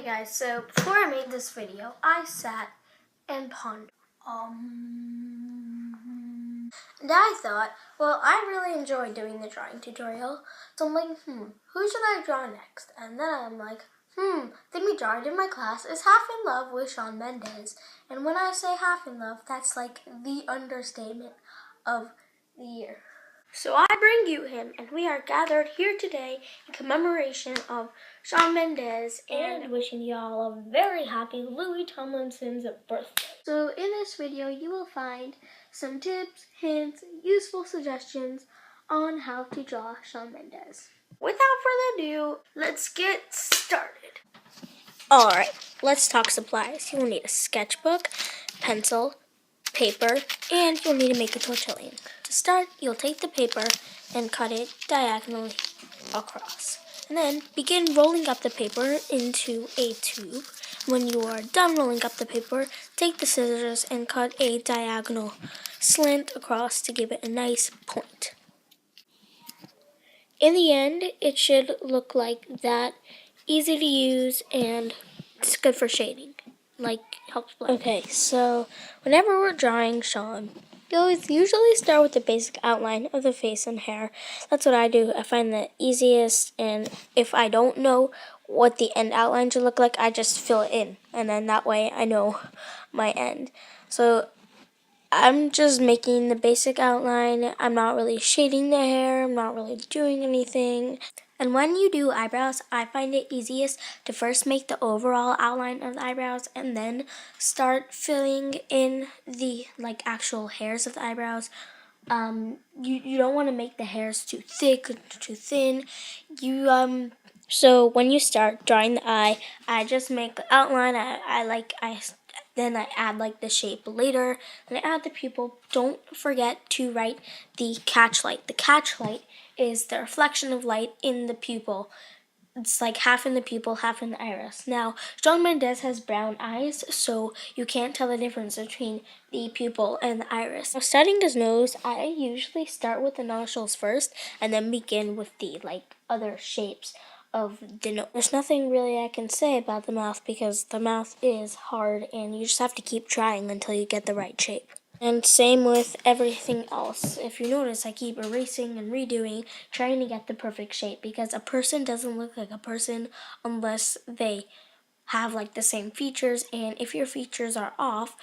Okay guys, so before I made this video, I sat and pondered. And I thought, well, I really enjoyed doing the drawing tutorial, so I'm like, who should I draw next? And then I'm like, the me drawing in my class is Half in Love with Shawn Mendes. And when I say half in love, that's like the understatement of the year. So I bring you him, and we are gathered here today in commemoration of Shawn Mendes and wishing y'all a very happy Louis Tomlinson's birthday. So in this video, you will find some tips, hints, useful suggestions on how to draw Shawn Mendes. Without further ado, let's get started. Alright, let's talk supplies. You will need a sketchbook, pencil, paper, and you'll need to make a tortillon. To start, you'll take the paper and cut it diagonally across. And then begin rolling up the paper into a tube. When you are done rolling up the paper, take the scissors and cut a diagonal slant across to give it a nice point. In the end, it should look like that. Easy to use and it's good for shading. Like, helps blend. Okay, so whenever we're drawing Shawn, you always usually start with the basic outline of the face and hair. That's what I do. I find the easiest, and if I don't know what the end outline should look like, I just fill it in, and then that way I know my end. So I'm just making the basic outline. I'm not really shading the hair. I'm not really doing anything. And when you do eyebrows, I find it easiest to first make the overall outline of the eyebrows and then start filling in the actual hairs of the eyebrows. You don't want to make the hairs too thick or too thin. So when you start drawing the eye, I just make the outline. Then I add the shape later, and I add the pupil. Don't forget to write the catch light. The catch light is the reflection of light in the pupil. It's like half in the pupil, half in the iris. Now, Shawn Mendes has brown eyes, so you can't tell the difference between the pupil and the iris. Now, studying his nose, I usually start with the nostrils first, and then begin with the other shapes of the nose. There's nothing really I can say about the mouth because the mouth is hard, and you just have to keep trying until you get the right shape. And same with everything else. If you notice, I keep erasing and redoing, trying to get the perfect shape, because a person doesn't look like a person unless they have the same features, and if your features are off,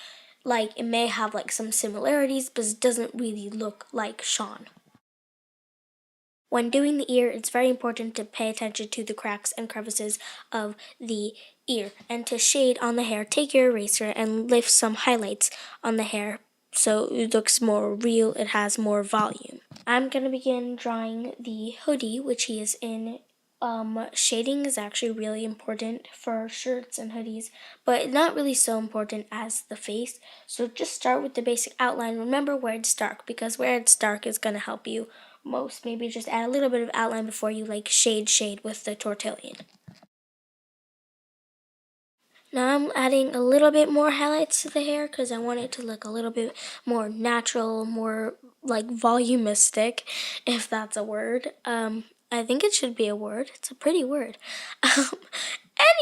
it may have some similarities, but it doesn't really look like Shawn. When doing the ear, it's very important to pay attention to the cracks and crevices of the ear. And to shade on the hair, take your eraser and lift some highlights on the hair so it looks more real, it has more volume. I'm going to begin drawing the hoodie, which he is in. Shading is actually really important for shirts and hoodies, but not really so important as the face. So just start with the basic outline. Remember where it's dark, because where it's dark is going to help you most. Maybe just add a little bit of outline before you shade with the tortillon. Now I'm adding a little bit more highlights to the hair because I want it to look a little bit more natural, more volumistic, if that's a word. I think it should be a word. It's a pretty word.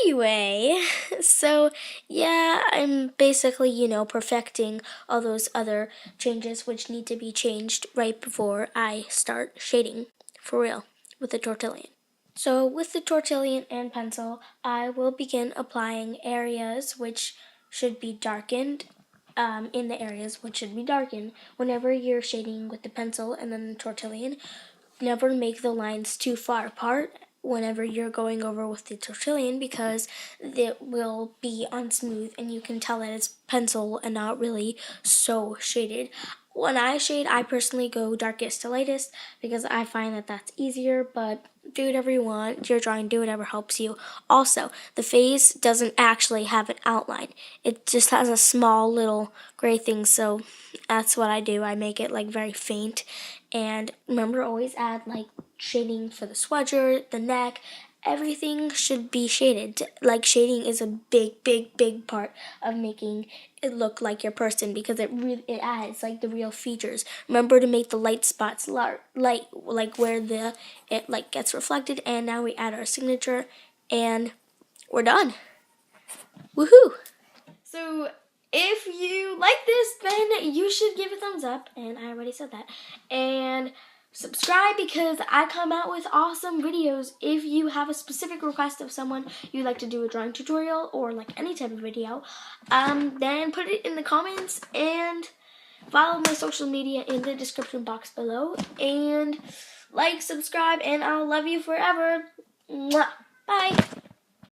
Anyway, so yeah, I'm basically, perfecting all those other changes which need to be changed right before I start shading for real with the tortillon. So with the tortillon and pencil, I will begin applying areas which should be darkened, in the areas which should be darkened. Whenever you're shading with the pencil and then the tortillon, never make the lines too far apart whenever you're going over with the tortillon, because it will be unsmooth and you can tell that it's pencil and not really so shaded. When I shade, I personally go darkest to lightest because I find that that's easier, but do whatever you want. You're drawing, do whatever helps you. Also, the face doesn't actually have an outline. It just has a small little gray thing, so that's what I do. I make it very faint. And remember, always add shading for the sweatshirt, the neck. Everything should be shaded. Shading is a big part of making it look like your person, because it adds the real features. Remember to make the light spots light, where it gets reflected. And now we add our signature, and we're done. Woohoo! So if you like this, then you should give it a thumbs up, and I already said that. And subscribe, because I come out with awesome videos. If you have a specific request of someone you'd like to do a drawing tutorial or like any type of video, then put it in the comments, and follow my social media in the description box below, and like, subscribe, and I'll love you forever. Mwah. Bye.